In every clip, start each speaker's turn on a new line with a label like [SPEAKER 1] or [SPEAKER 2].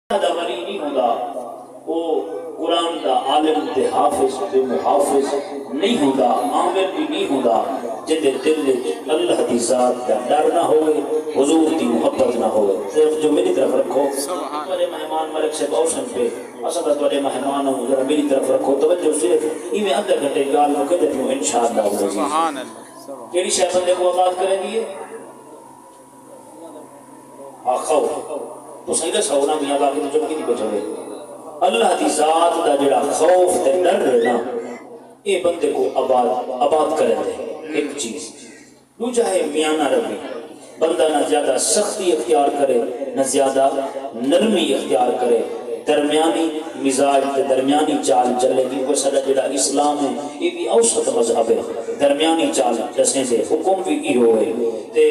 [SPEAKER 1] دا ولی نہیں ہوتا وہ قرآن دا عالم تے حافظ تے محافظ نہیں ہوتا، عامل بھی نہیں ہوتا جدے دل اللہ دی ذات دا ڈر نہ ہوئے، حضور دی محبت نہ ہوئے۔ صرف جو میری طرف رکھو تمہارے مہمان ملک سے بوشن پہ اصلا تمہارے مہمان ہوں ذرا میری طرف رکھو توجہ صرف یہ میں آدھا گھنٹے گال میں کہتے ہوں انشاءاللہ کیڑی شاہ بندے کو آباد کریں گی خوف تو سیدہ سونا میاں باقی تو چمکی نہیں بچھوڑے اللہ دی ذات دا جڑا خوف تے ڈر رہنا اے بندے کو آباد کرے دے۔ ایک چیز دو چاہے میاں نہ ربی بندہ نہ زیادہ سختی اختیار کرے نہ زیادہ نرمی اختیار کرے، درمیانی مزاج تے درمیانی چال چلے گی۔ وہ سارا جڑا اسلام ہے یہ بھی اوسط مذہب ہے، درمیانی چال جسے سے حکم بھی کی ہوئے تے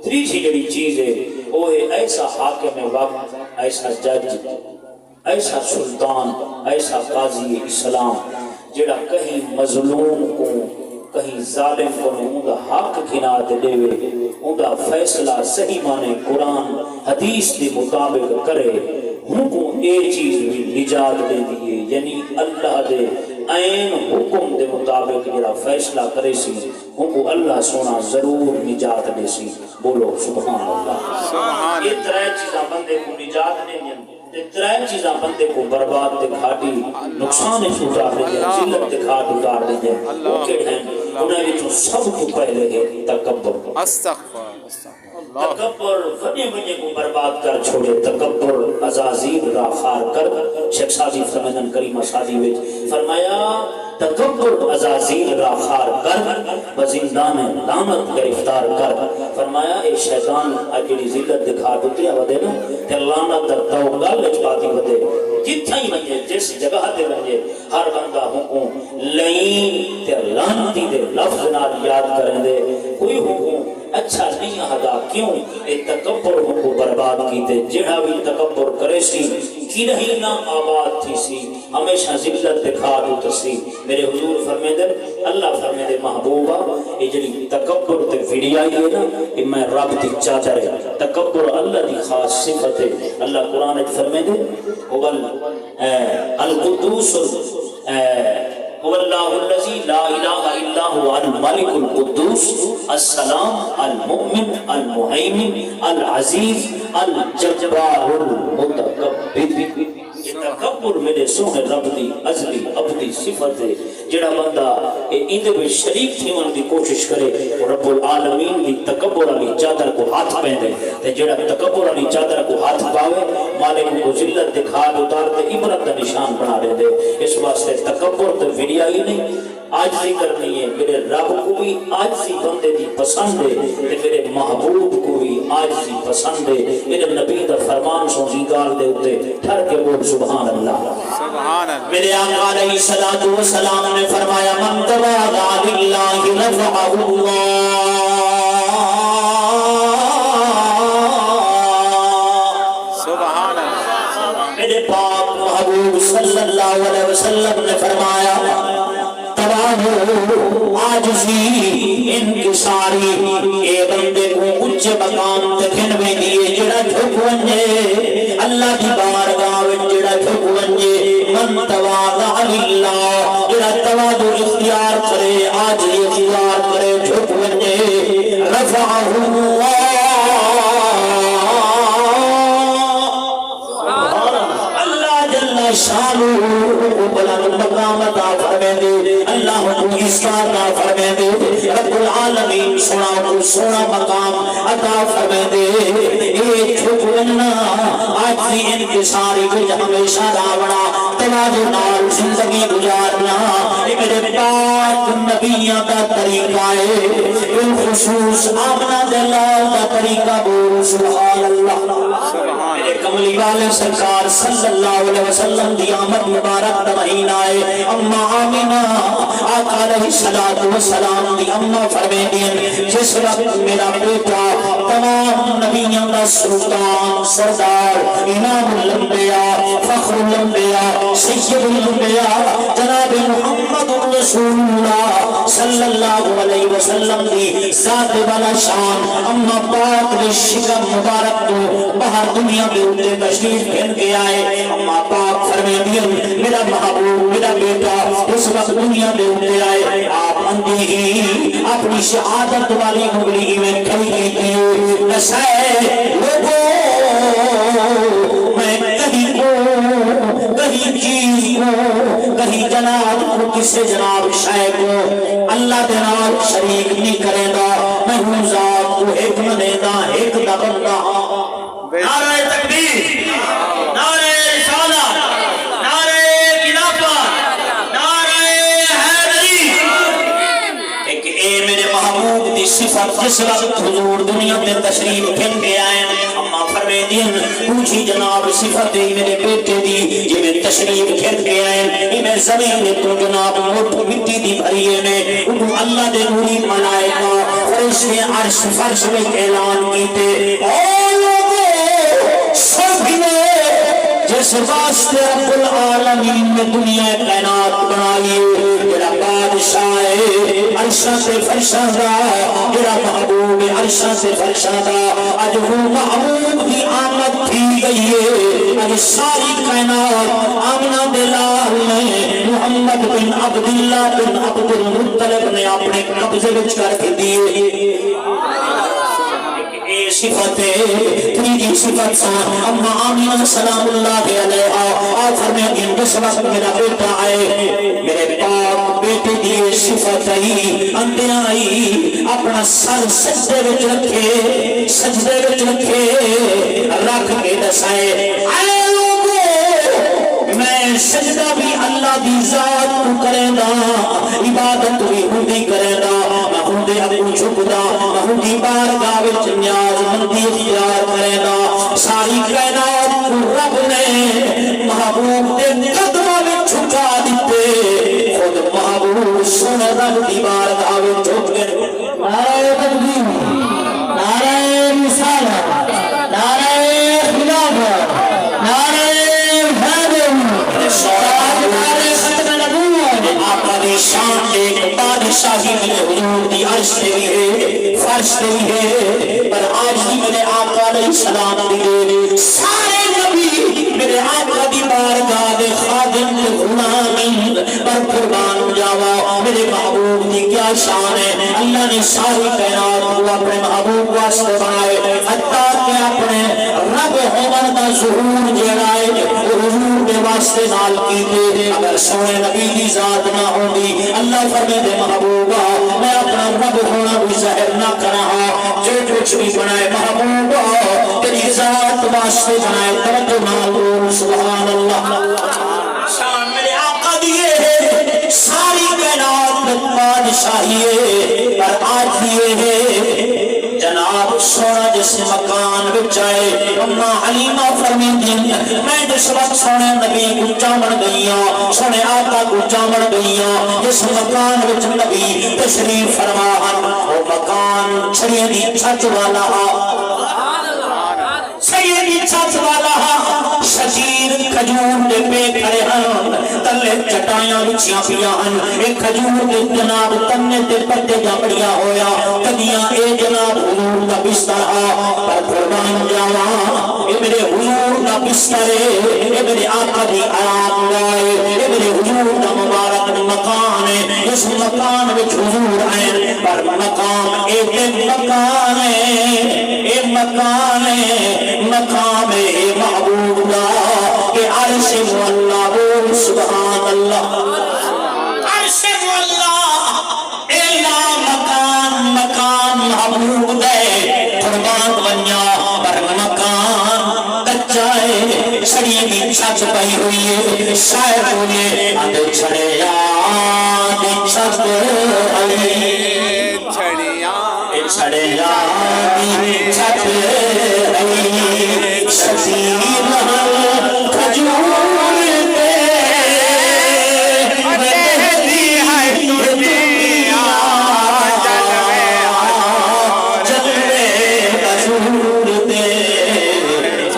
[SPEAKER 1] تیسری جڑی چیز ہے وہ ہے ایسا حاکم وقت، ایسا جج، ایسا سلطان، ایسا قاضی اسلام جڑا کہیں مظلوم کو کہیں ظالم کو اوندا حق کھنا دے دے، اوندا فیصلہ صحیح مانے قرآن حدیث کے مطابق کرے، ہن کو اے چیز بھی نجات دے دیئے، یعنی اللہ دے عین حکم دے مطابق جڑا فیصلہ کرے سی ہن کو اللہ سونا ضرور نجات دے سی۔ بولو سبحان اللہ۔ یہ ترے چیزاں بندے کو نجات دے دیں، ترے چیزاں بندے کو برباد تے گھاٹی نقصان اتار دے دیں، ذلت تے گھاٹ اتار دے دیں۔ وہ کہتے ہیں انہیں وچوں سب کو پہلے ہے تکبر۔ تکبر وڈے وڈے کو برباد کر چھوڑے، تکبر عزازیل را خار کر۔ شیخ سازی فرمائن کریمہ سازی وچ فرمایا تکبر عزازیل را خار کر و زندان لعنت گرفتار کر۔ فرمایا اے شیطان اجڑی ذلت دکھا دتی ودے نا تے لعنت دا تو گل وچ پاتی ودے جتھے ہی ونجے جس جگہ تے ونجے ہر بندہ حکم لعین تے لعنتی دے لفظ نال یاد کرن دے، کوئی حکم اچھا نہیں آہدا کیوں اے تکبر کو برباد کیتے۔ جڑا بھی تکبر کرے سی کی نہیں نہ آباد تھی سی، ہمیشہ ذلت دکھا دو سی۔ میرے حضور فرمائے دے اللہ فرمائے دے محبوبہ یہ جڑی تکبر تے ویڈیائی ہے نا یہ میں رب دی چادر ہے، تکبر اللہ دی خاص صفت ہے۔ اللہ قرآن فرمائے دے القدوس واللہ الذی لا الہ الا هو الملک القدوس السلام المؤمن المہیمن العزیز الجبار المتکبر۔ یہ تکبر میرے سونے رب دی ازلی ابدی صفت ہے۔ جڑا بندہ اندے میں شریک تھیون دی کوشش کرے رب العالمین دی تکبر علی چادر کو ہاتھ پہنے تے جڑا تکبر علی چادر کو ہاتھ پاوے مالک کو ذلت دکھا اتار تے عبرت دا نشان بنا دے دے۔ اس واسطے تکبر تے ویڈیا ہی نہیں عاجزی کرنی ہے۔ میرے رب کو بھی عاجزی بندے دی پسند ہے تے میرے محبوب کو بھی عاجزی پسند ہے۔ میرے نبی دا فرمان سو گال دے اتے ٹھر کے بول سبحان اللہ۔ سبحان اللہ۔ میرے آقا علیہ الصلوۃ والسلام نے فرمایا من تواضع للہ رفعہ اللہ۔ سبحان اللہ۔ میرے پاک محبوب صلی اللہ علیہ وسلم نے فرمایا عاجزی انکساری اے بندے کو اچھے مقام تکھن میں دیئے جڑا جھک ونجے اللہ کی بارگاہ میں جڑا جھک ونجے من تواضع للہ جڑا تواضع اختیار کرے عاجزی اختیار کرے جھک ونجے رفعہ اللہ اللہ جل شانہ بلند مقام عطا فرمائے دے، اللہ کو عزت عطا فرمائے دے، رب العالمین سونا مقام عطا فرمائے دے۔ یہ چھپنا عاجزی انکساری وچ ہمیشہ راونا تواضع نال زندگی گزارنا یہ میرے پاک نبیوں کا طریقہ ہے، بالخصوص آمنہ دلال کا طریقہ بول سبحان اللہ۔ میرے کملی والے سرکار صلی اللہ علیہ وسلم دی آمد مبارک دا مہینہ ہے۔ اما آمینہ آقا علیہ السلام دی اما فرمائے دیں جس وقت میرا بیٹا تمام نبیوں کا سلطان سردار امام الانبیاء فخر الانبیاء سید الانبیاء جناب محمد رسول اللہ صلی اللہ علیہ وسلم دی ذات والا شان اما پاک دے شکم مبارک تو باہر دنیا کے اوتے تشریف پھیر کے آئے اما پاک فرمائیں میرا محبوب میرا بیٹا اس وقت دنیا کے اوتے آئے آپ اندھی ہی اپنی شہادت والی انگلی میں کھڑی کی تھی نسائے لوگوں میں کہیں کو کہیں چیز کو کہیں جناب کو کسے جناب شاہ کو اللہ دے نال شریک نہیں کرے گا میں ہوں ذات کو ایک منے دا ایک دا بندہ نعرہ تکبیر نعرہ رسالت نعرہ خلافت نعرہ حیدری ایک اے میرے محبوب دی صفت جس وقت حضور دنیا میں تشریف پھر کے آئے اما فرمے دین پوچھی جناب صفت میرے بیٹے دی جی میں تشریف پھر کے آئے میں زمین تو جناب موٹ مٹی دی بھریے میں انہوں اللہ دے نوری ملائکہ فرشتے عرش فرش میں اعلان کیتے اے لوگوں سبھنے جس واسطے رب العالمین میں دنیا کائنات بنائی جڑا بادشاہ عرشاں سے فرشاں دا جڑا محبوب عرشاں سے فرشاں دا اج وہ محبوب کی آمد تھی گئی ہے اج ساری کائنات آمنہ دلال نے محمد بن عبداللہ بن عبد المطلب نے اپنے قبضے وچ کر کے دیے صفت تیجی صفت سا اما آمینہ سلام اللہ علیہ آپ فرمائیں کہ جس وقت میرا بیٹا آئے میرے پاک بیٹے دیئے صفت ہی اندر آئی اپنا سر سجدے وچ رکھے سجدے وچ رکھے رکھ کے دسائے اے لوگوں میں سجدہ بھی اللہ دی ذات کو کرے دا عبادت بھی ہندی کرے دا میں ہندی ابو چھپ دا میں ہندی بارگاہ وچ نیاز مندی اختیار کرے دا ساری کائنات کو رب نے محبوب دے قدمہ میں چھکا دیتے خود محبوب سنے رب دی بارگاہ وچ چھپ گئے نعرہ تکبیر نعرہ رسالت نعرہ خلافت نعرہ شان ایک بادشاہی ملے حضور دی عرش دے بھی ہے فرش دے بھی ہے پر آج بھی میرے آقا علیہ السلام دی سارے نبی میرے آقا دی بارگاہ دے خادم دے غلامی پر قربان جاوا میرے محبوب دی کیا شان ہے اللہ نے ساری کائنات کو اپنے محبوب واسطے بنائے حتیٰ کہ اپنے رب ہومن دا ظہور جڑائے حضور دے واسطے نال کیتے اگر سونے نبی دی ذات نہ ہوندی اللہ فرمے دے محبوبہ میں اپنا رب ہونا بھی ظاہر نہ کرا جو کچھ بھی بنائے محبوبہ تیری ذات واسطے بنائے توجہ نال سبحان اللہ شان میرے آقا دیے ہے ساری کائنات میں بادشاہی ہے پر آج دیے ہے جناب سونا جس مکان بچائے اما حلیمہ فرمیدین میں جس وقت سونے نبی کو چامن گئیاں سونے آقا کو چامن گئیاں جس مکان بچ نبی تشریف فرماہن وہ مکان سیدی چھت والا سیدی چھت والا شجیر کھجور دے پہ کھڑے ہن تلے چٹائیاں بچیاں پیاں ہن ایک کھجور دے جناب تنے تے پتے جاپڑیاں ہویا کدیاں اے جناب حضور دا بستر پر قربان جاواں اے میرے حضور دا بستر اے میرے آقا دی آرام لائے اے میرے حضور دا مبارک مکان ہے اس مکان وچ حضور آئے پر مقام اے مکان اے مکان مقام اے محبوب دا کہ عرش مولا بول سبحان اللہ عرش مولا الا مکان مکان محبوب دے قربان بنیا پر مکان کچا ہے چھڑی بھی چھت پئی ہوئی ہے شاعر بولے اندے چھڑے یاد چھت آئی چھڑے یاد چھت آئی شزیر کھجور دے بدہتی ہے دنیا جلوے کھجور دے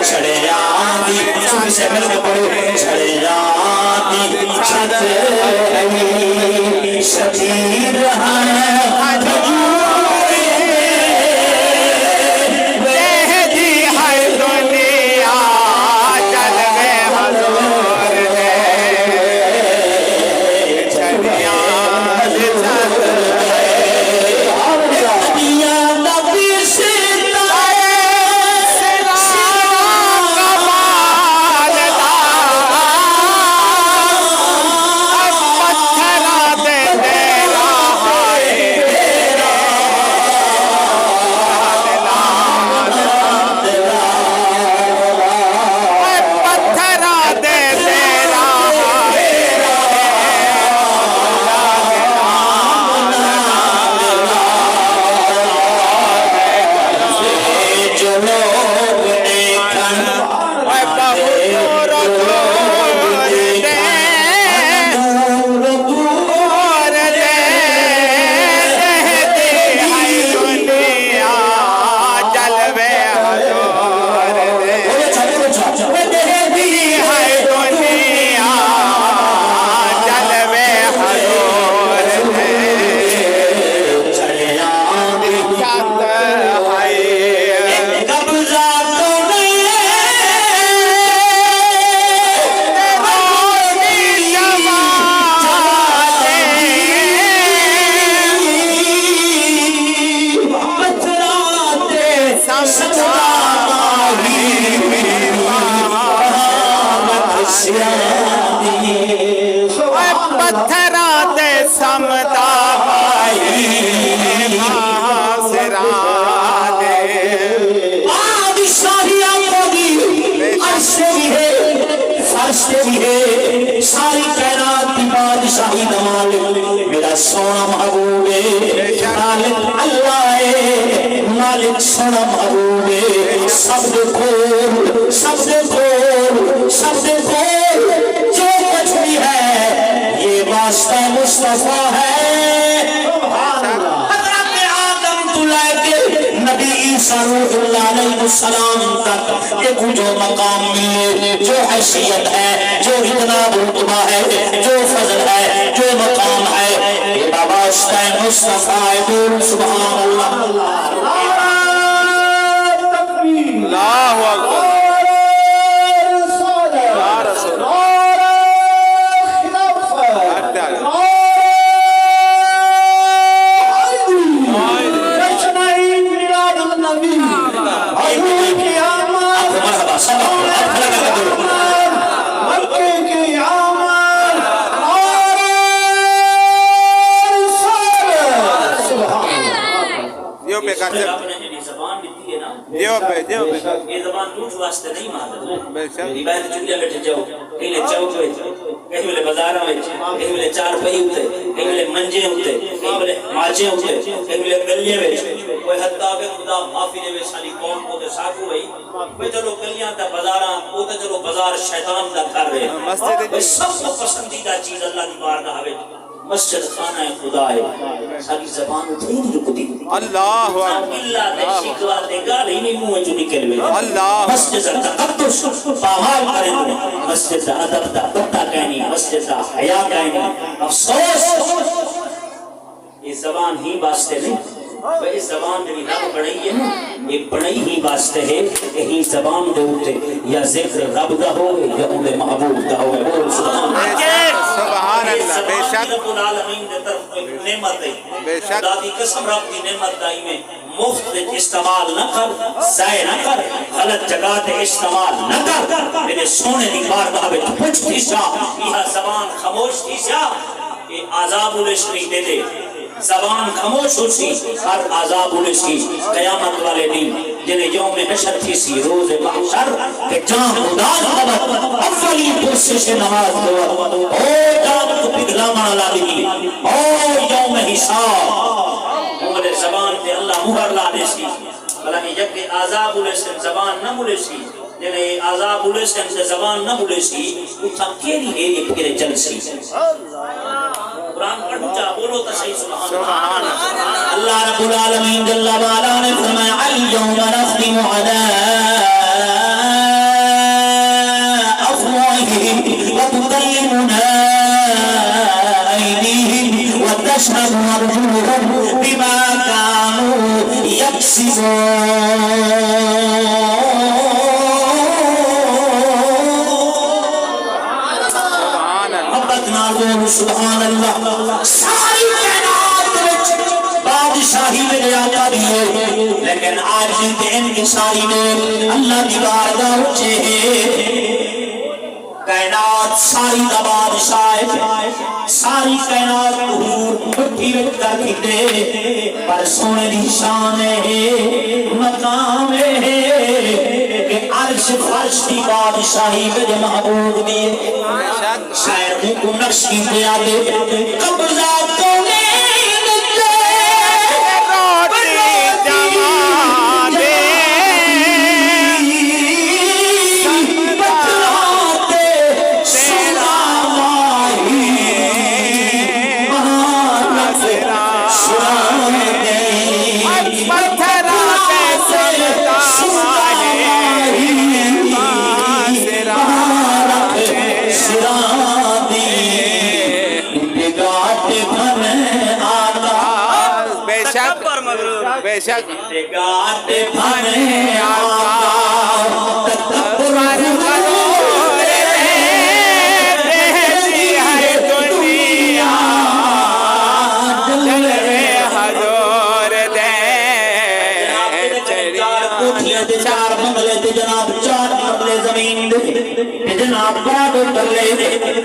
[SPEAKER 1] چھڑے یادی سب سے مل کے پڑھو چھڑے یادی چھت ساری کائنات کی بادشاہی دا مالک میرا سونا محبوب ہے، مالک اللہ ہے، مالک سونا محبوب ہے، سب دے کول سب دے کول سب دے کول جو کچھ بھی ہے یہ واسطہ مصطفیٰ ہے۔ حضرت آدم تو لے کے نبی عیسیٰ روح اللہ علیہ السلام تک ایک جو مقام ملے، جو حیثیت ہے، جو اتنا رتبہ ہے، جو فضل ہے، جو مقام ہے، یہ واسطہ مصطفیٰ ہے۔ بول سبحان اللہ۔
[SPEAKER 2] اللہ اکبر۔
[SPEAKER 1] یہ زبان ٹوٹ واسطے نہیں مانتا روایت چنگیا بیٹھے جاؤ کہیں چوک ہوئے کہیں ملے بازارہ ہوئے کہیں ملے چار پہی ہوتے کہیں ملے منجے ہوتے کہیں ملے ماچے ہوتے کہیں ملے گلیے ہوئے کوئی حتیٰ کہ خدا معافی نے سالی قوم کو دے ساکو ہوئی کوئی چلو گلیاں تا بازارہ وہ تا چلو بازار شیطان تا کر رہے سب کو پسندیدہ چیز اللہ کی بارگاہ ہے مسجد خانہ خدا ہے، ساری زبان اتنی نہیں رکتی۔
[SPEAKER 2] اللہ
[SPEAKER 1] اللہ دے شکوا دے گال ہی نہیں منہ جو نکل ہوئے۔
[SPEAKER 2] اللہ
[SPEAKER 1] مسجد تقدس پامال کرے دے، مسجد ادب دا پتہ کہنی، مسجد حیا کہنی۔ افسوس یہ زبان ہی واسطے نہیں، اس زبان میں رب بڑھائی ہے نا، یہ بڑھائی ہی واسطے ہے کہ ہی زبان دے ہوتے یا ذکر رب دا ہو یا انہیں محبوب دا ہو۔ بول سبحان اللہ۔
[SPEAKER 2] سبحان اللہ۔ بے شک
[SPEAKER 1] رب العالمین دے طرف کوئی نعمت ہے،
[SPEAKER 2] بے شک
[SPEAKER 1] خدا دی قسم رب دی نعمت دائی میں مفت استعمال نہ کر، ضائع نہ کر، غلط جگہ تے استعمال نہ کر۔ میرے سونے دی بارگاہ وچ پوچھ تھی سا یہ زبان خاموش تھی سا یہ عذاب الشری دے دے، زبان خاموش ہو سی ہر عذاب الشری قیامت والے دن جنہیں یوم حشر تھی سی روز محشر کہ جان خدا خبر اولی پرسے سے نماز دو او جان کو پگلا مالا دی او یوم حساب مولے زبان تے اللہ مہر لا دے سی بلکہ جب کہ عذاب الشری زبان نہ ملے سی جنہیں عذاب الشری سے زبان نہ ملے سی اتھا کیری ہے یہ پھرے چل سی قرآن پڑھو جا بولو تا صحیح سبحان اللہ۔ اللہ رب العالمین جل وعلا نے فرمایا اليوم نختم على افواههم وتكلمنا ايديهم وتشهد ارجلهم بما كانوا يكسبون۔ سبحان اللہ۔ ساری کائنات بادشاہی میں آقا بھی ہے لیکن آج بھی انکساری میں اللہ کی بارگاہ اچھے ہے۔ کائنات ساری دا بادشاہ ہے، ساری کائنات حضور مٹھی رکھ کر کھتے پر سونے دی شان ہے مقام ہے کہ عرش فرش کی بادشاہی میں محبوب دیئے شاعر کو نقش کی پیادے قبضہ تو
[SPEAKER 2] بے شک
[SPEAKER 1] گاٹ بھنے آقا تکبر
[SPEAKER 2] غرور دیسی ہے دنیا جلوے حضور دے
[SPEAKER 1] چار بنگلے تے جناب چار بنگلے زمین دے جناب بڑا ڈرلے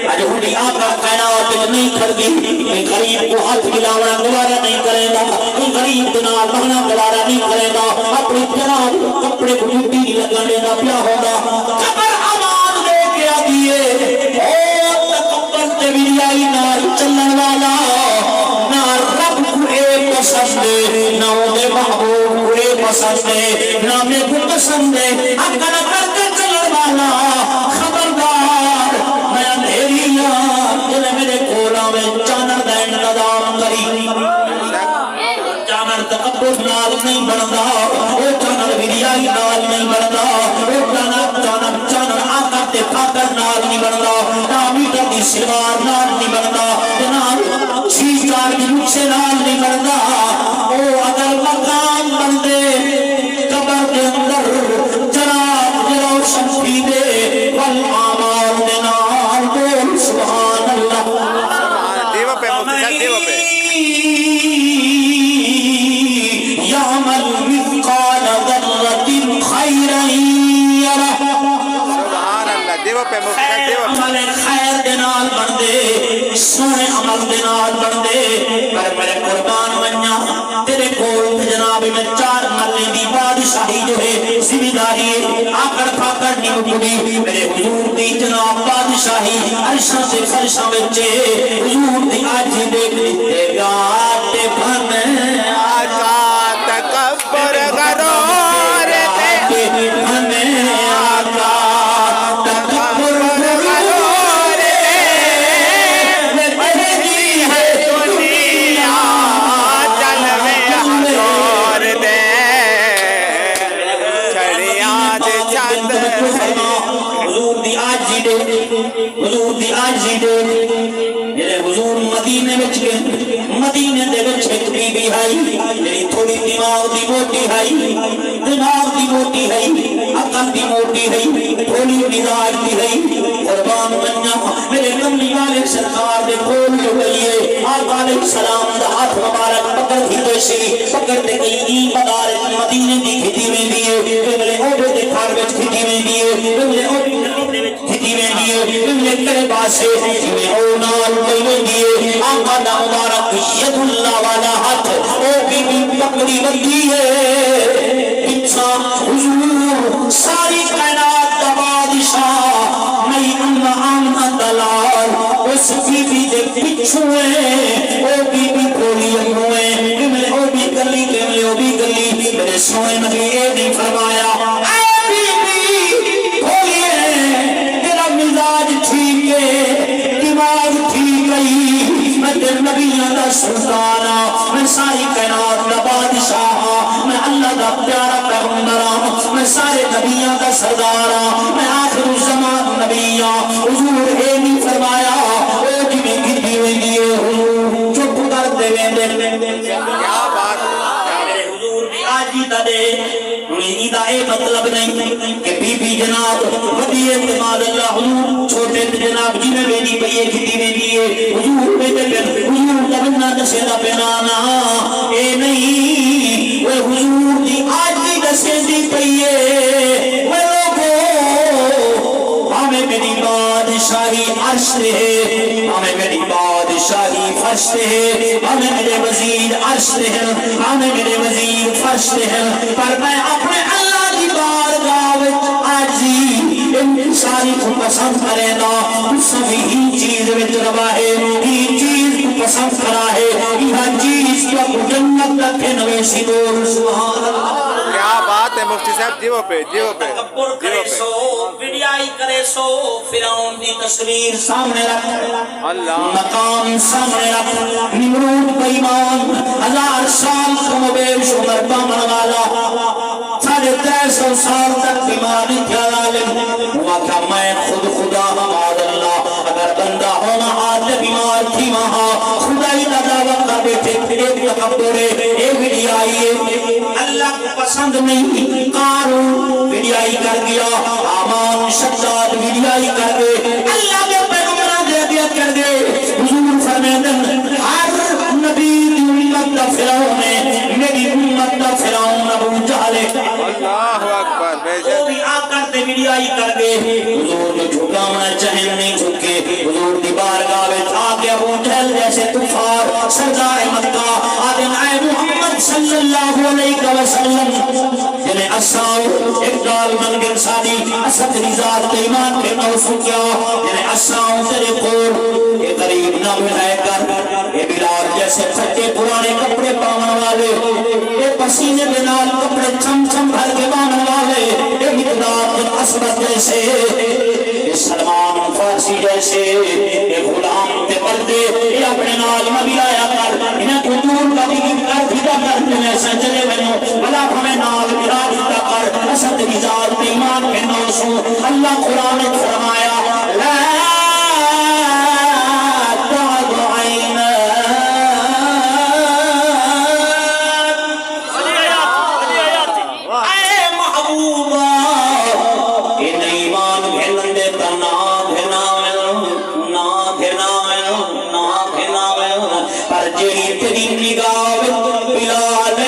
[SPEAKER 1] اج ہڈی آقا کائنات نہیں کھڑی کوئی غریب کو ہاتھ ملاونا گوارا نہیں کرے گا کوئی غریب کے نال بہنا گوارا نہیں کرے گا اپنی جناب کپڑے کو مٹی نہیں لگانے دا پیا ہوگا قبر امان لے کے آئیے او تکبر تے ویائی نال چلن والا نہ رب کو اے پسند نہ اودے محبوب کو اے پسند نہ میں کو پسند اکڑ کر کے چلن والا خبردار میں اندھیریاں جن میرے کولا میں چانر دا انتظام کری چانر تکبر نال نہیں بندا او چانر ویائی نال نہیں بندا او چانر آقا تے فاقر نال نہیں بندا نہ میٹر دی سوار نال نہیں بندا جناب شیشار دی مچھے نال نہیں بندا او اگر مقام بندے قبر دے اندر جناب جلو شمفی دے والآمال دے نال بول سبحان اللہ
[SPEAKER 2] دیو پہ مفتی صاحب دیو پہ
[SPEAKER 1] یعمل مثقال ذرۃ خیرا یرہ
[SPEAKER 2] سبحان اللہ دیو پہ مفتی صاحب دیو پہ
[SPEAKER 1] عمل خیر دے نال بندے سونے عمل دے نال بندے پر میرے قربان منیا تیرے کول جناب میں چار مرلے دی بادشاہی جو ہے ذمہ داری آکڑ پھاکڑ نہیں مکڑی میرے حضور دی جناب بادشاہی عرشاں سے فرشاں وچ حضور دی آج دیکھ تے گاٹ بھن
[SPEAKER 2] آقا تکبر غرور دے
[SPEAKER 1] بھن آقا تکبر
[SPEAKER 2] غرور دیسی ہے دنیا جلوے حضور دے چھڑیاں دے چند
[SPEAKER 1] حضور دی آجی دے حضور دی آجی دے میرے حضور مدینے وچ گئے مدینے دے وچ ایک بی بی آئی میری تھوڑی دماغ دی موٹی آئی دماغ دی موٹی ہے عقل دی موٹی ہے تھوڑی مزاج دی ہے قربان منیا میرے کملی والے سرکار دے کول جو گئیے آقا علیہ السلام دا ہاتھ مبارک پکڑ ہی سی پکڑ تے گئی ای مدارک مدینے دی کھٹی میں دیے میرے اوڈے دے گھر وچ کھٹی میں دیے میرے اوڈے دے کھٹی میں دیے میرے کرے پاسے میں او نال میں دیے آقا دا مبارک ید اللہ والا ہاتھ او بی پکڑی بندی ہے پچھا حضور ساری کائنات دا بادشاہ میں امنا دلال اس بی بی دے پچھوئے او بی بی کولی ہوئے میں او بھی گلی میں او بھی گلی میرے سوئے نبی اے نہیں فرمایا اے بی بی کولی تیرا مزاج ٹھیک ہے دماغ ٹھیک گئی میں تیرے نبیوں دا سلطانا میں ساری کائنات دا بادشاہ میں اللہ دا پیارا پیغمبر میں سارے نبیوں دا سردار میں آخر الزمان نبیاں حضور اے نہیں فرمایا اے جی میں گھٹی ہوئی دیئے حضور چپ کر دے
[SPEAKER 2] کیا بات
[SPEAKER 1] میرے حضور بھی آجی دا دے انہیں دا اے مطلب نہیں کہ بی بی جناب ودی اعتماد اللہ حضور چھوٹے جناب جی میں بیدی پئیے گھٹی میں دیئے حضور بیٹے پر حضور تبنا دسے دا پینانا اے نہیں وہ حضور دی آجی دسے دی پئیے وہ لوگو ہمیں میری بادشاہی عرش ہے ہمیں میری بادشاہی فرش ہے ہمیں میرے وزیر عرش ہے ہمیں میرے وزیر فرش ہے پر میں اپنے اللہ کی بارگاہ آجی ان ساری کو پسند کرے گا سبھی ہی چیز میں روا ہے ہی چیز کو پسند کرا ہے یہ چیز کو جنت تک نویسی دور سبحان اللہ
[SPEAKER 2] کیا بات ہے مفتی صاحب جیو پہ جیو پہ
[SPEAKER 1] تکبر کرے سو ویڈیائی کرے سو فرعون دی تصویر سامنے رکھ
[SPEAKER 2] اللہ
[SPEAKER 1] مقام سامنے رکھ نمرود بیمان 1000 سال کموبیش عمر بامن والا 350 سال تک بیماری تھا عالم ہوا کہ میں خود خدا معاذ اللہ اگر بندہ ہونا آج بیمار تھی وہاں خدائی کا دعوت کر بیٹھے ایک
[SPEAKER 3] تکبر اے ویڈیائی اللہ کو پسند نہیں قارون ویڈیائی کر گیا آمان شداد ویڈیائی کر گئے اللہ کے پیغمبران دے دیا کر گئے حضور فرمیدن ہر نبی دی امت دا فرعون ہے میری امت دا فرعون ابو جہل
[SPEAKER 2] اللہ اکبر بے
[SPEAKER 3] وہ
[SPEAKER 2] شک
[SPEAKER 3] بھی آ کر تے ویڈیائی کر گئے حضور جو جھکا ہونا چاہے نہیں جھکے حضور دی بارگاہ وچ آ کے ابو جہل جیسے کفار سردار مکہ آدم اے محمد صلی اللہ علیہ وسلم جنہیں اساؤ اقدال منگل ساری اسد رضاد کے ایمان کے موسو کیا جنہیں اساؤ تیرے قول یہ قریب نہ ملائے کر یہ بلال جیسے پھٹے پرانے کپڑے پاون والے یہ پسینے بنال کپڑے چم چم بھر کے پاون والے یہ مقدار بن اسود جیسے یہ سلمان فارسی جیسے یہ غلام تے پردے یہ اپنے نال نبی آیا کر انہیں قدور کا بھی کر بھیدا کر جنہیں سجلے بنو بلا ہمیں نال مراد کر اسد رضاد کے ایمان کے نوسو اللہ قرآن نے فرمایا لا تعد عینا اے محبوبہ ان ایمان بھیلن دے تنا بھینا پر جیڑی تیری نگاہ بلال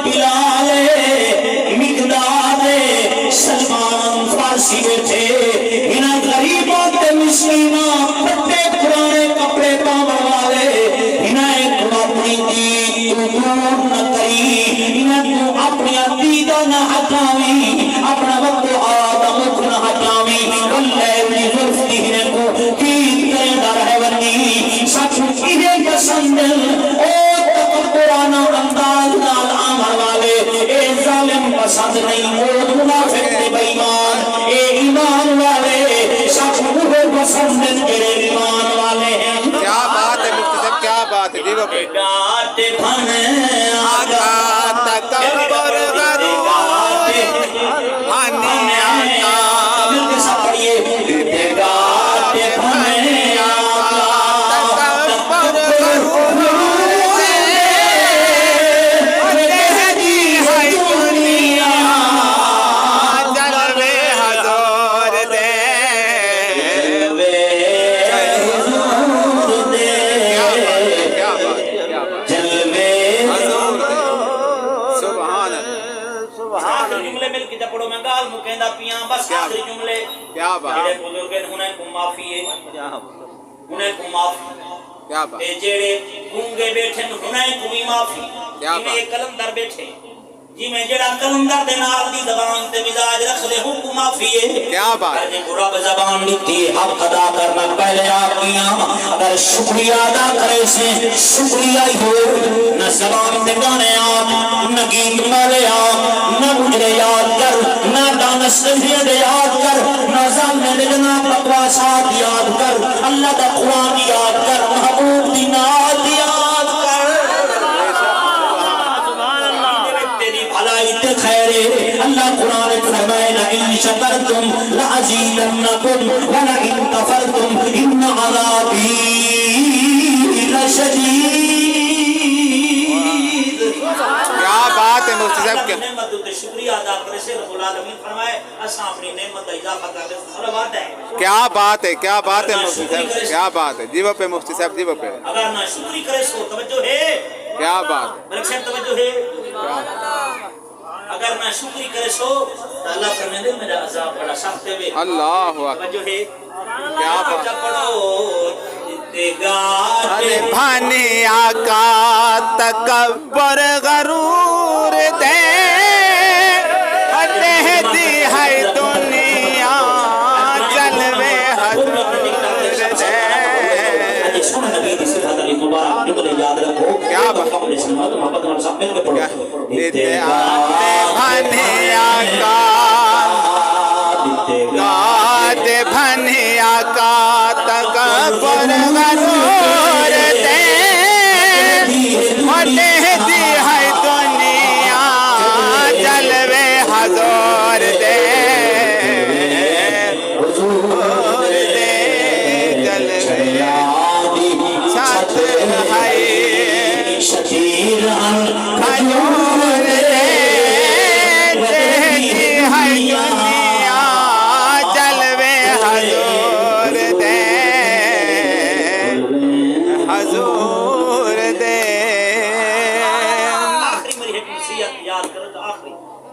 [SPEAKER 3] بلال مقدار سلمان فارسی بیٹھے انہاں غریبوں تے مسکیناں پھٹے پرانے کپڑے پاون والے انہاں ایک اپنی دید تو دور نہ کری انہاں تو اپنی دیدہ نہ ہٹاوی اپنا وقت آدم مکھ نہ ہٹاوی واللیل ظلف دینے کو کی کریں دا رہے ونی سچ انہیں پسند او تکبرانہ انداز نال عمل والے اے ظالم پسند نہیں او منافق تے بے ایمان اے ایمان والے سچ وہ پسند تیرے ایمان والے ہیں
[SPEAKER 2] کیا بات ہے مفتی صاحب کیا بات ہے دیو پہ
[SPEAKER 3] ڈاٹ بھن
[SPEAKER 2] آقا تکبر غرور بھن آقا
[SPEAKER 3] مل کے ساتھ پڑھئے ڈاٹ بھن آقا
[SPEAKER 2] تکبر غرور جلوے حضور دے کیا بات سبحان
[SPEAKER 3] آخری جملے مل کے جپڑوں میں گال مکیندہ پیاں بس آخری جملے
[SPEAKER 2] کیا بات
[SPEAKER 3] جڑے بزرگیں انہیں کو معافی ہے انہیں کو معافی
[SPEAKER 2] کیا بات
[SPEAKER 3] اے جڑے گونگے بیٹھے انہیں کو بھی معافی
[SPEAKER 2] کیا
[SPEAKER 3] جی میں
[SPEAKER 2] بات؟
[SPEAKER 3] ایک قلندر بیٹھے جی میں جڑا قلندر دے نال دی زبان تے مزاج رکھ دے ہوں کو معافی ہے
[SPEAKER 2] کیا بات
[SPEAKER 3] اگر جب رب زبان دیتی ہے حق ادا کرنا پہلے آپ کیا اگر شکریہ ادا کرے سے شکریہ ہی ہو نہ زبان تے گانے آپ نہ گیت مالے آپ نہ گجرے یاد کر نہ دانش دے یاد کر نہ ظالم دے جناب بکواسات یاد کر اللہ دا قرآن یاد کر محبوب دی نات یاد کر تیری بھلائی تے خیرے اللہ قرآن فرمائے لئن شکرتم لأزیدنکم ولئن کفرتم ان عذابی لشدید
[SPEAKER 2] کیا بات ہے مفتی صاحب کیا
[SPEAKER 3] نعمت تے شکریہ ادا کرے سے رب العالمین فرمائے اساں اپنی نعمت کا اضافہ کر دے صلوات ہے
[SPEAKER 2] کیا بات ہے کیا بات ہے مفتی صاحب کیا بات ہے دیو پہ مفتی صاحب دیو پہ
[SPEAKER 3] اگر نہ شکری کرے سو توجہ ہے
[SPEAKER 2] کیا بات
[SPEAKER 3] ملک صاحب توجہ ہے اگر نہ شکری کرے سو تو اللہ فرمائے دے میرا عذاب بڑا سخت ہے
[SPEAKER 2] اللہ اکبر
[SPEAKER 3] توجہ ہے
[SPEAKER 2] کیا بات
[SPEAKER 3] پڑھو
[SPEAKER 2] ارے بھانی آقا تکبر غرور دے دے دی ہے دنیا جلوے حضور دے کیا بات دیتے آتے بھانی آقا گاتے بھانی آقا تکبر غرور دے دی ہے دنیا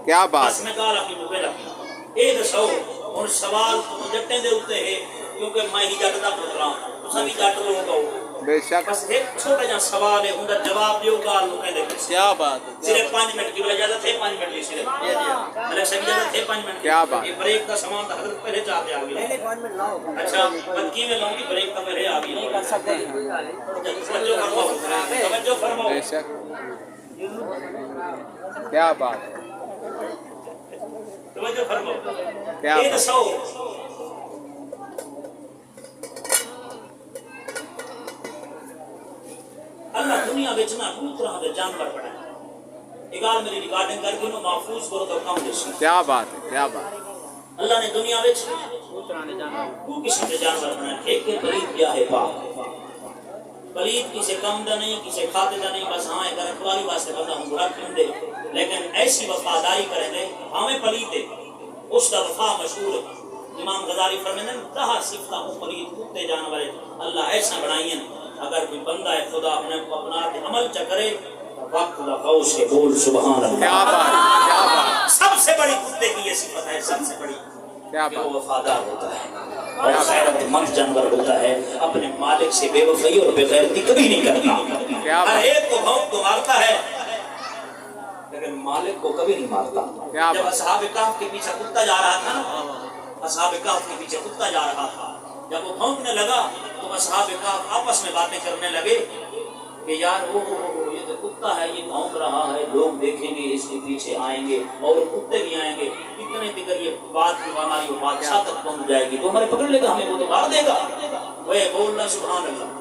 [SPEAKER 2] کیا بات
[SPEAKER 1] بس میں کہا رکھی مکے رکھی یہ دسو ہوں سوال جٹیں دے اتنے ہے کیونکہ میں ہی جٹ کا پترا ہوں سبھی جٹ لوگ ہو
[SPEAKER 2] بے شک
[SPEAKER 1] بس ایک چھوٹا جہا سوال ہے ان کا جواب دیو گا لوگوں دے
[SPEAKER 2] کیا بات ہے
[SPEAKER 1] صرف 5 منٹ کی اجازت ہے 5 منٹ کی صرف میرے سے اجازت ہے 5 منٹ
[SPEAKER 2] کیا بات
[SPEAKER 1] یہ بریک کا سامان تو حضرت پہلے چاہتے آ گیا پہلے 5 منٹ لاؤ اچھا پتکی میں لاؤں گی بریک کا پہلے آ گیا کر سکتے ہیں توجہ فرماؤ
[SPEAKER 2] بے شک کیا بات ہے
[SPEAKER 1] توجہ فرماؤ
[SPEAKER 2] کیا
[SPEAKER 1] یہ
[SPEAKER 2] بات
[SPEAKER 1] دسو اللہ دنیا بیچنا دو طرح کے جانور بنائے یہ گال میری ریکارڈنگ کر کے انہوں محفوظ کرو تو کام دیسی
[SPEAKER 2] کیا بات ہے کیا بات ہے
[SPEAKER 1] اللہ نے دنیا بیچ دو قسم کے جانور بنائے ایک کے پلید کیا ہے پاک پلید کسی کم دا نہیں کسی کھاتے دا نہیں بس ہاں ایک رکھوالی واسطے بندہ ہم برا کھن دے لیکن ایسی وفاداری کریں دے ہمیں پلید دے اس دا وفا مشہور ہے امام غزالی فرمیندے دہا صفتہ ہوں پلید کتے جانور اللہ ایسا بنائیں اگر کوئی بندہ ہے خدا اپنے اپنا عمل چکرے وقت لگاؤ سے بول سبحان اللہ
[SPEAKER 2] کیا بات ہے کیا بات
[SPEAKER 1] سب سے بڑی کتے کی یہ صفت ہے سب سے بڑی
[SPEAKER 2] کیا
[SPEAKER 1] کہ وہ
[SPEAKER 2] بات
[SPEAKER 1] وفادار ہوتا ہے اور غیرت مند جانور ہوتا ہے اپنے مالک سے بے وفائی اور بے غیرتی کبھی نہیں کرتا
[SPEAKER 2] کیا
[SPEAKER 1] ہر
[SPEAKER 2] بات
[SPEAKER 1] ایک کو بھونک تو مارتا ہے لیکن مالک کو کبھی نہیں مارتا
[SPEAKER 2] کیا
[SPEAKER 1] جب
[SPEAKER 2] بات
[SPEAKER 1] اصحاب کہف کے پیچھے کتا جا رہا تھا نا اصحاب کہف کے پیچھے کتا جا رہا تھا جب وہ بھونکنے لگا تو اصحاب کہف آپس میں باتیں کرنے لگے کہ یار وہ یہ تو کتا ہے یہ بھونک رہا ہے لوگ دیکھیں گے اس کے پیچھے آئیں گے اور کتے بھی آئیں گے کتنے دیگر یہ بات ہماری وہ بادشاہ تک پہنچ جائے گی تو ہمارے پکڑ لے گا ہمیں وہ تو مار دے گا وہ بولنا سبحان اللہ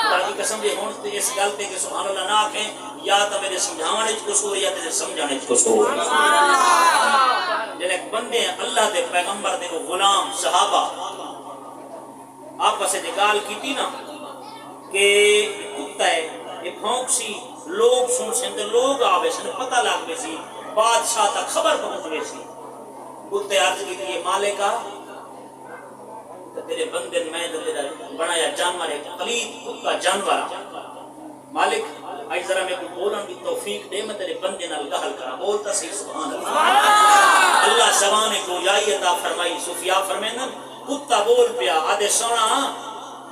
[SPEAKER 1] خدا کی قسم یہ ہون تے اس گل تے کہ سبحان اللہ نہ آکھیں یا تو میرے سمجھانے وچ قصور یا تے سمجھانے وچ قصور جڑے بندے اللہ دے پیغمبر دے غلام صحابہ آپس وچ گال کیتی نا کہ کتا ہے یہ بھونک سی لوگ سن سن لوگ آوے سن پتہ لگ گئے سی بادشاہ تک خبر پہنچ گئی سی کتے عرض کی تھی مالکا تیرے بندے میں تیرا بنایا جانور ہے پلید کتا جانور مالک آج ذرا میں کو بولن کی توفیق دے میں تیرے بندے نال گل کرا بولتا سی سبحان اللہ اللہ زبان کو جائی عطا فرمائی صوفیاء فرمائیں کتا بول پیا آدھے سونا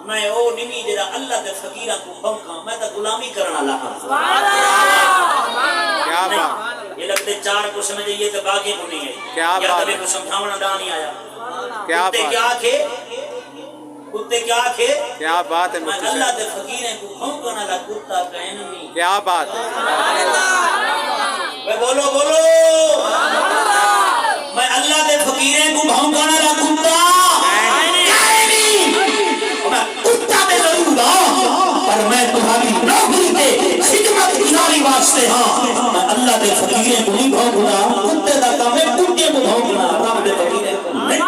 [SPEAKER 1] میں او نمی جڑا اللہ دے فقیراں کو بھونکاں میں تے غلامی کرن والا ہاں سبحان اللہ
[SPEAKER 2] کیا بات
[SPEAKER 1] یہ لگتے چار کو سمجھئے تو باقی کو نہیں ہے
[SPEAKER 2] کیا
[SPEAKER 1] یا
[SPEAKER 2] بات
[SPEAKER 1] تمہیں کو سمجھاونا دا نہیں آیا
[SPEAKER 2] کیا
[SPEAKER 1] کتے
[SPEAKER 2] بات
[SPEAKER 1] کیا تھے کتے کیا تھے
[SPEAKER 2] کیا بات ہے
[SPEAKER 1] میں
[SPEAKER 2] مفتی
[SPEAKER 1] اللہ
[SPEAKER 2] صاحب
[SPEAKER 1] دے فقیریں کو بھونکن والا کتا کہن نہیں
[SPEAKER 2] کیا بات ہے
[SPEAKER 1] میں بولو بولو میں اللہ دے فقیریں کو بھونکن والا کتا کتا میں ضرور پر میں تمہاری نوکری دے خدمت گزاری واسطے ہاں میں اللہ دے فقیریں کو نہیں بھونکنا کتے دا کام ہے کتے کو بھونکنا رب دے فقیریں کو نہیں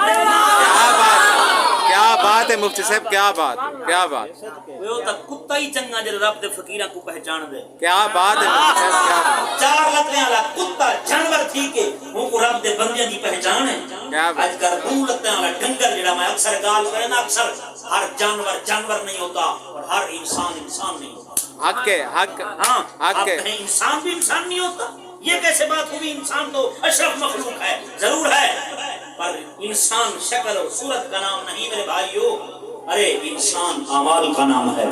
[SPEAKER 2] کیا بات ہے مفتی صاحب کیا بات کیا بات
[SPEAKER 1] وہ تا کتا ہی چنگا جے رب دے فقیراں کو پہچان دے
[SPEAKER 2] کیا بات ہے مفتی صاحب کیا بات
[SPEAKER 1] چار لتیں والا کتا جانور تھی کہ وہ کو رب دے بندیاں دی پہچان ہے
[SPEAKER 2] کیا بات
[SPEAKER 1] اج کر دو لتیں والا ڈنگر جڑا میں اکثر گال کرے نا اکثر ہر جانور جانور نہیں ہوتا اور ہر انسان انسان نہیں ہوتا
[SPEAKER 2] حق ہے حق
[SPEAKER 1] ہاں
[SPEAKER 2] حق
[SPEAKER 1] آپ
[SPEAKER 2] ہے
[SPEAKER 1] کہیں انسان بھی انسان نہیں ہوتا یہ کیسے بات ہوئی انسان تو اشرف مخلوق ہے ضرور ہے پر انسان شکل اور صورت کا نام نہیں میرے بھائیو ارے انسان اعمال کا نام ہے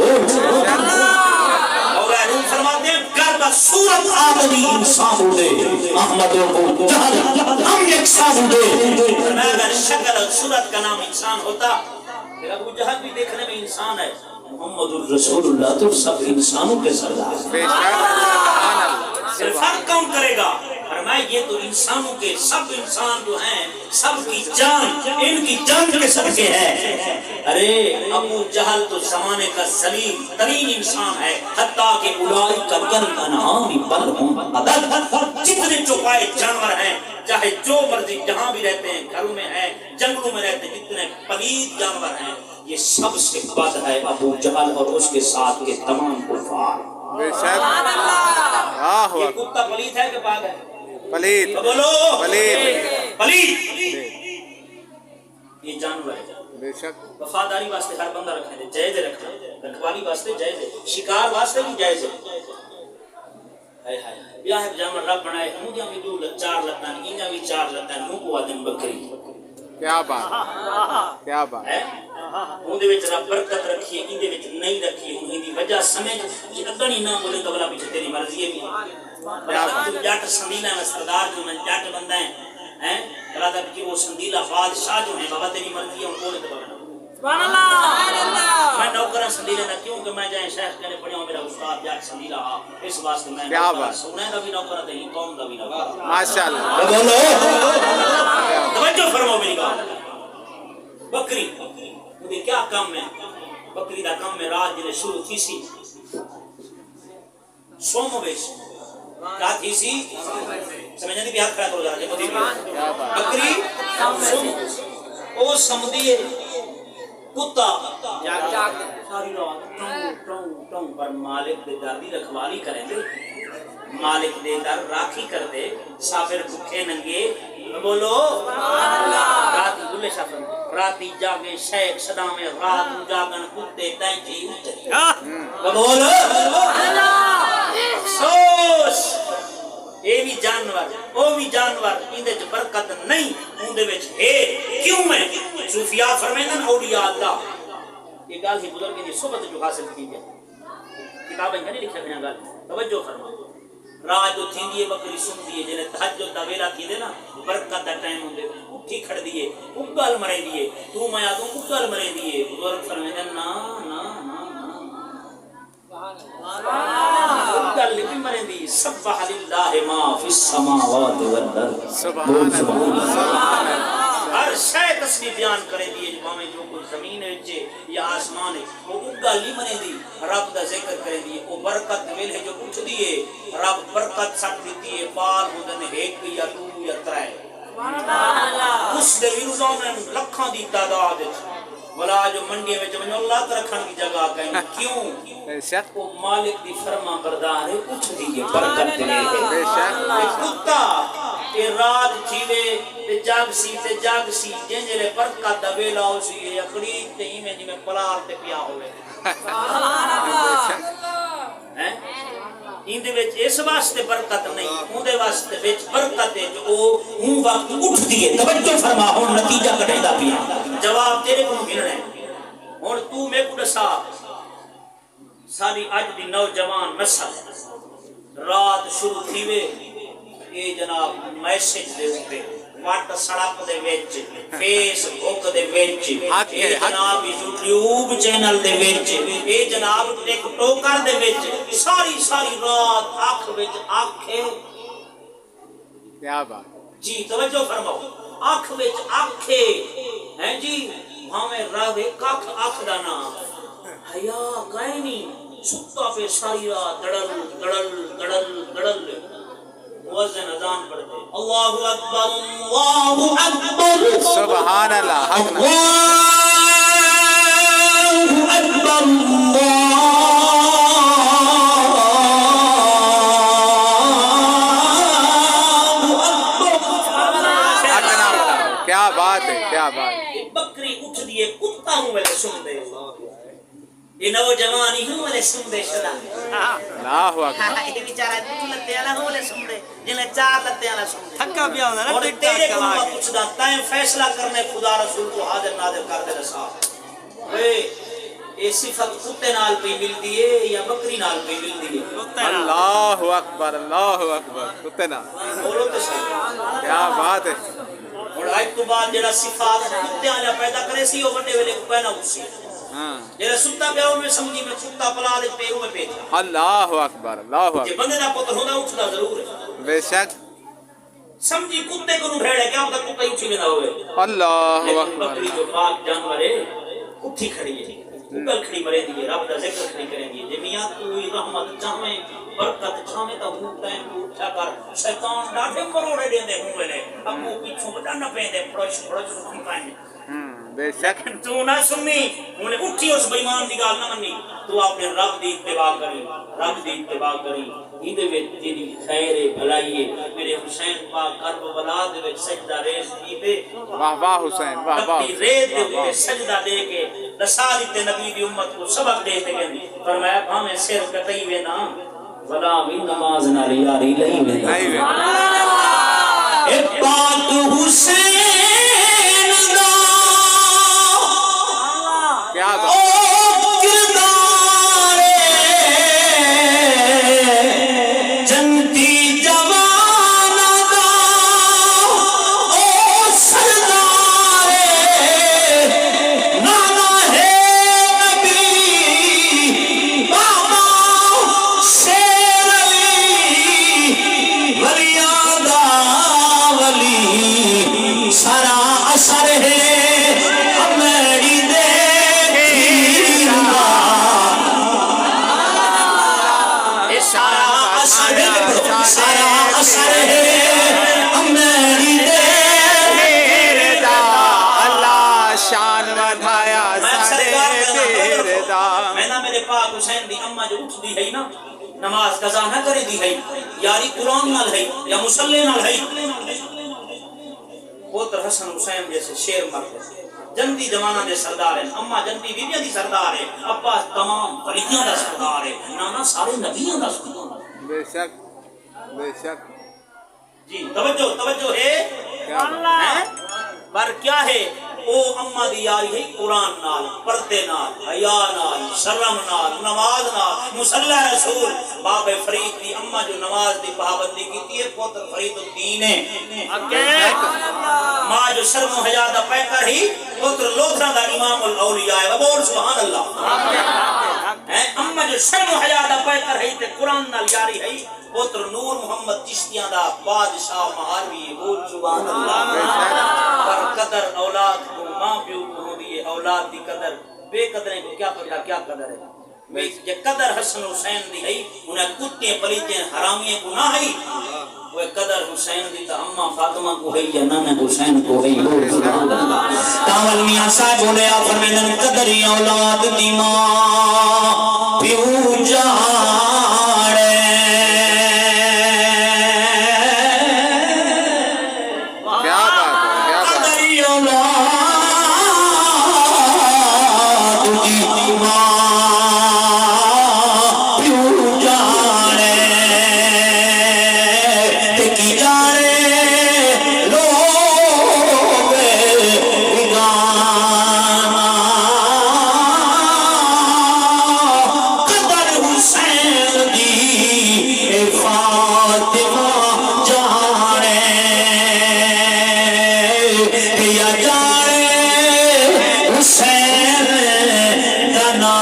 [SPEAKER 1] مولا روم فرماتے ہیں گر کا صورت آدمی انسان ہو دے احمدوں کو جہل ہم یکساں ہو دے میں اگر شکل اور صورت کا نام انسان ہوتا پھر ابو جہل بھی دیکھنے میں انسان ہے محمد الرسول اللہ تو سب انسانوں کے سردار
[SPEAKER 2] بے شک سبحان اللہ
[SPEAKER 1] صرف فرق کون کرے گا فرمایا یہ تو انسانوں کے سب انسان جو ہیں سب کی جان ان کی جان کے صدقے ہے ارے ابو جہل تو زمانے کا ذلیل ترین انسان ہے حتیٰ کہ اولئک کالانعام بل هم اضل جتنے چوپائے جانور ہیں چاہے جو مرضی جہاں بھی رہتے ہیں گھروں میں ہیں جنگلوں میں رہتے ہیں جتنے پلید جانور ہیں یہ سب سے بد ہے ابو جہل اور اس کے ساتھ کے تمام کفار
[SPEAKER 2] بے شک واہ
[SPEAKER 1] یہ کتا پلید ہے کہ پاک ہے
[SPEAKER 2] پلید
[SPEAKER 1] بولو
[SPEAKER 2] پلید
[SPEAKER 1] پلید یہ جانور ہے
[SPEAKER 2] بے شک
[SPEAKER 1] وفاداری واسطے ہر بندہ رکھے جائز رکھنا رکھوالی واسطے جائز ہے شکار واسطے بھی جائز ہے ہائے ہائے بیاہ جانور رب بنائے مجھے بھی دو چار لتان انجا بھی چار لتان نو کو آدم بکری
[SPEAKER 2] کیا بات کیا بات
[SPEAKER 1] ہے اندے وچ رب برکت رکھی ہے اندے وچ نہیں رکھی ہے دی وجہ سمجھ کہ اگنی نہ بولے قبلہ پیچھے تیری مرضی ہے بھی جٹ سندیلا میں سردار جو میں جٹ بندہ ہیں ارادہ کہ وہ سندیلا بادشاہ جو ہیں بابا تیری مرضی ہے ان کو تو سبحان اللہ میں نوکر سندیلے نہ کیوں کہ میں جائیں شیخ کہنے پڑھیا ہوں میرا استاد جٹ سندیلا اس واسطے میں نوکر سونے کا بھی نوکر ہے قوم کا بھی نوکر
[SPEAKER 2] ماشاءاللہ
[SPEAKER 1] توجہ فرماؤ میری بات بکری مجھے کیا کام ہے بکری دا کام میں رات جنہیں شروع تھی سی سوم بیش کیا تھی سی سمجھنے بھی ہاتھ کھڑا کرو جا رہے بکری سوم او سمدھی کتا ساری رات ٹوں ٹوں ٹوں پر مالک دے دادی رکھوالی کریں دے مالک دے در راکھی کر دے سافر بکھے ننگے بولو رات بلے شافر راتی جاگے شیخ صدام رات جاگن کتے تینجی بولو افسوس اے بھی جانور او بھی جانور اندے چ برکت نہیں اندے وچ ہے کیوں میں صوفیاء فرمائیں اولیاء اللہ یہ گل ہی بزرگ دی صحبت جو حاصل کی ہے کتابیں نہیں لکھا گیا گل توجہ فرما رات جو تھیندی ہے بکری سنتی ہے جنہیں تہجد دا ویلا تھی دے نا برکت دا ٹائم ہوندے اٹھی کھڑ دیے اگل مرے دیے تو میں آدوں اگل مرے دیے بزرگ فرمائیں نا نا نا اگل بھی مرے دی سبح للہ ما فی السماوات والارض
[SPEAKER 2] سبحان اللہ
[SPEAKER 1] ہر شے تصویر بیان کرے دیے جوامے جو کوئی زمین ہے یا آسمان ہے وہ اگل نہیں مرے دی رب دا ذکر کرے دیے وہ برکت ویلے جو اٹھ دیے رب برکت سٹ دیتی ہے پال ہوندن ایک یا دو یا ترے اس دے ویروزوں میں لکھاں دی تعداد بلا جو منڈی میں جو اللہ کا رکھن کی جگہ کہیں کیوں وہ مالک دی فرما بردار ہے اٹھ دیئے برکت دے کتا اے رات تھیوے تے جاگ سی جنجلے برکت دا ویلا ہو سی اکڑی تے ہی میں جی میں پلار تے پیا ہوئے اندے وچ اس واسطے برکت نہیں اندے واسطے وچ برکت ہے جو ہوں وقت اٹھ دیئے توجہ فرما ہن نتیجہ کٹے دا پیا جواب تیرے کو ملنا ہے ہن تو میں کو دسا ساری اج دی نوجوان نسل رات شروع تھیوے اے جناب میسج دے اوپر واٹ سڑک دے وچ فیس بک دے وچ اے جناب یوٹیوب چینل دے وچ اے جناب ٹک ٹوکر دے وچ ساری رات آنکھ وچ آنکھیں
[SPEAKER 2] کیا بات
[SPEAKER 1] جی توجہ فرماؤ آنکھ وچ آنکھیں ہیں جی ہمیں راہ کاکھ آنکھ دا نا حیا کہیں نہیں ستا پہ ساری رات دڑل مؤذن اذان پڑھتے اللہ اکبر
[SPEAKER 2] سبحان اللہ
[SPEAKER 1] اللہ اکبر
[SPEAKER 2] کیا بات ہے کیا بات ہے
[SPEAKER 1] بکری اٹھ دیے کتا ہوں میں سن دے یہ نوجوان ہی ہوں میں سن دے شدا
[SPEAKER 2] اللہ اکبر
[SPEAKER 1] یہ بیچارہ دو لتے والا ہوں میں سن دے جنہیں چار لتے والا سن دے
[SPEAKER 4] تھکا پیا ہونا نا
[SPEAKER 1] اور تیرے کو میں کچھ دا تائیں فیصلہ کرنے خدا رسول کو حاضر ناظر کر دے رسا یہ صفت کتے نال پہ مل دیئے یا بکری نال پہ مل دیئے
[SPEAKER 2] اللہ اکبر کتے نا
[SPEAKER 1] بولو تو صحیح
[SPEAKER 2] کیا بات ہے
[SPEAKER 1] اور آج تو بعد جڑا صفات کتے آلیا پیدا کرے سی وہ بڑے ویلے کو پہنا اسی جڑا ستا پیا میں سمجھی میں کتا پلا دے پیروں میں پیٹا
[SPEAKER 2] اللہ اکبر
[SPEAKER 1] جے بندے دا پتر ہونا اٹھنا ضرور ہے
[SPEAKER 2] بے شک
[SPEAKER 1] سمجھی کتے کو بھیڑے کیا ہوتا کتا اٹھی لینا ہوئے
[SPEAKER 2] اللہ
[SPEAKER 1] لیکن
[SPEAKER 2] اکبر
[SPEAKER 1] بکری جو پاک جانور ہے اٹھی کھڑی ہے اگل کھڑی مرے دیئے رب دا ذکر کھڑی کریں دیئے جمعیات کوئی رحمت چاہمیں برکت چاہمیں تا ہوں ٹائم کو اٹھا کر شیطان ڈاٹے مروڑے دیں دے ہوں لے اب وہ پیچھوں بڑا نہ پہن دے پڑوش رکھن پائیں
[SPEAKER 2] بے شک
[SPEAKER 1] تو نہ سنی انہیں اٹھی اس بیمان دی گال نہ منی تو اپنے رب دی اتباع کری ہندے وچ تیری خیر بھلائی میرے حسین پاک کربلا دے وچ سجدہ ریز کیتے
[SPEAKER 2] واہ واہ حسین واہ واہ
[SPEAKER 1] ریز دے سجدہ دے کے رسالت نبی دی امت کو سبق دے تے گئے فرمایا بھامے سر کٹئی وے نا ولا بھی نماز نال یاری نہیں
[SPEAKER 2] نہیں
[SPEAKER 1] ہے
[SPEAKER 2] وے
[SPEAKER 3] اے پاک حسین دا
[SPEAKER 2] کیا
[SPEAKER 3] او
[SPEAKER 2] بات
[SPEAKER 3] کردار جنتی جوان دا او سردار نانا ہے نبی بابا شیر علی ولیاں دا ولی سارا اثر ہے میری دیکھی سارا اثر ہے سارا اثر ہے میری
[SPEAKER 2] تیرے دا اللہ شان ودھایا سارے تیرے دا
[SPEAKER 3] میں نہ میرے پاک حسین دی اماں جو اٹھ دی ہے نا نماز قضا نہ کرے دی ہے یاری قرآن نال ہے یا مصلی نال ہے پوتر حسن حسین جیسے شیر مرد جنتی جوانہ دے سردار ہیں اماں جنتی بیبیاں دی سردار ہے ابا تمام فریدیاں دا سردار ہے نانا سارے نبیاں دا سردار ہے
[SPEAKER 2] بے شک بے شک
[SPEAKER 3] جی توجہ ہے
[SPEAKER 2] کیا بات
[SPEAKER 3] ہیں؟ پر کیا ہے او اماں دی یاری ہے قرآن نال پردے نال حیا نال شرم نال نماز نال مصلی رسول باب فرید دی اماں جو نماز دی پابندی کیتی ہے پوتر فرید الدین ہے ماں جو شرم و حیا دا پیکر ہی پوتر لوتھرا دا امام الاولیاء ہے بول سبحان اللہ اماں جو شرم و حیا دا پیکر ہے تے قرآن نال یاری ہے پوتر نور محمد چشتیاں دا بادشاہ مہاروی بول سبحان اللہ پر قدر اولاد کو ماں پیو کو دی اولاد دی قدر بے قدریں کو کیا پتہ کیا قدر ہے یہ قدر حسن حسین دی ہے انہیں کتے پلیتے حرامیے کو نہ ہے وہ قدر حسین دی تا اماں فاطمہ کو ہے یا نانا حسین کو ہے بول سبحان اللہ کامل میاں صاحب بولے آپ فرمیدن قدری اولاد دی ماں پیو جاڑے
[SPEAKER 2] کیا بات ہے کیا بات
[SPEAKER 3] قدری اولاد دی ماں پیو جاڑے تے کی جاڑے لوگ بیگانہ قدر حسین دی فاطمہ جانے یا جانے حسین دنا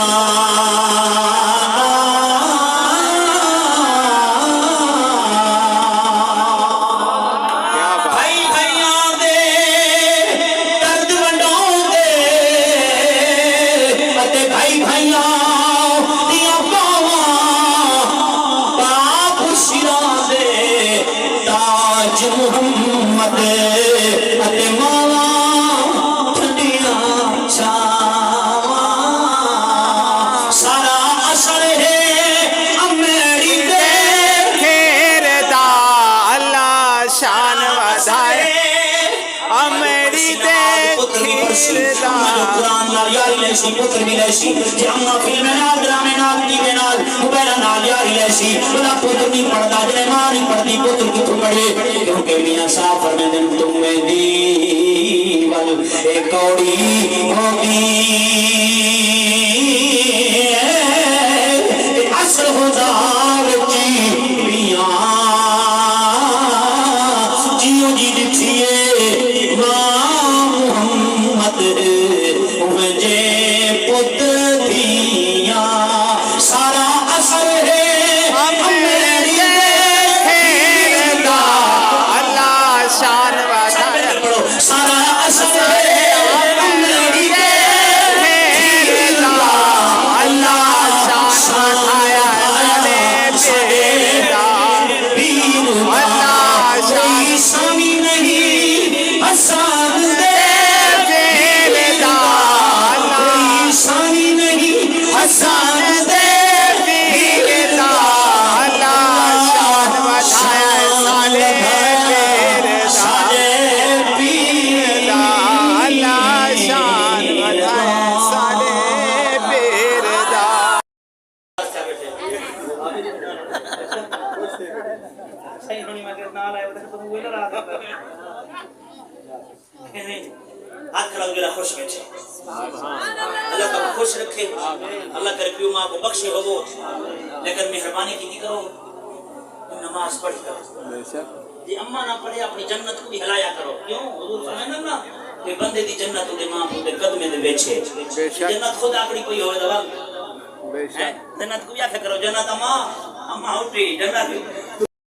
[SPEAKER 2] کیا بات
[SPEAKER 3] بھائی بھائیاں دے درد ونڈاؤں دے اتے بھائی بھائیاں دیاں باواں باپ شیراں دے تاج محمد اتے ماواں ٹھنڈیاں چھاواں سارا اثر ہے میری
[SPEAKER 2] تیرے دا اللہ شان ودھایا میری دیکھی دا
[SPEAKER 3] قرآن نال یاری لیسی پتر بھی لیسی جی اماں فلمیں نال ڈرامے نال ٹی وی نال موبائل نال یاری لیسی بلا پتر نہیں پڑھتا جنے ماں نہیں پڑھتی پتر کتوں پڑھے کیونکہ میاں صاحب فرمیدن تم میں دیوال ایک کوڑی ہوگی اصل خدار کی میاں جیو جی دکھئے ماں محمد مجھے پت دیاں سارا اثر ہے میری
[SPEAKER 2] تیرے دا اللہ شان ودھایا
[SPEAKER 3] سارا اثر ہے میری
[SPEAKER 2] تیرے دا اللہ شان ودھایا تیرے دا اللہ شان
[SPEAKER 3] سامی نہیں حسان دے
[SPEAKER 2] تیرے دا اللہ
[SPEAKER 3] سامی نہیں حسان دے
[SPEAKER 2] تیرے دا اللہ شان ودھایا سالے تیرے دا
[SPEAKER 3] مہربانی میں کہ نال آئے تو تم وہی رات ہاتھ کھڑا میرا خوش بیٹھے اللہ کو خوش رکھے اللہ کرے پیو ماں کو بخشے ہو لیکن مہربانی کی کرو نماز پڑھ کرو جی اماں نہ پڑھے اپنی جنت کو بھی ہلایا کرو کیوں حضور فرمایا نا کہ بندے دی جنت دے ماں دے قدمے دے وچے جنت خود اپنی کوئی ہوے دا جنت کو کیا کرو جنت اماں اٹھی جنت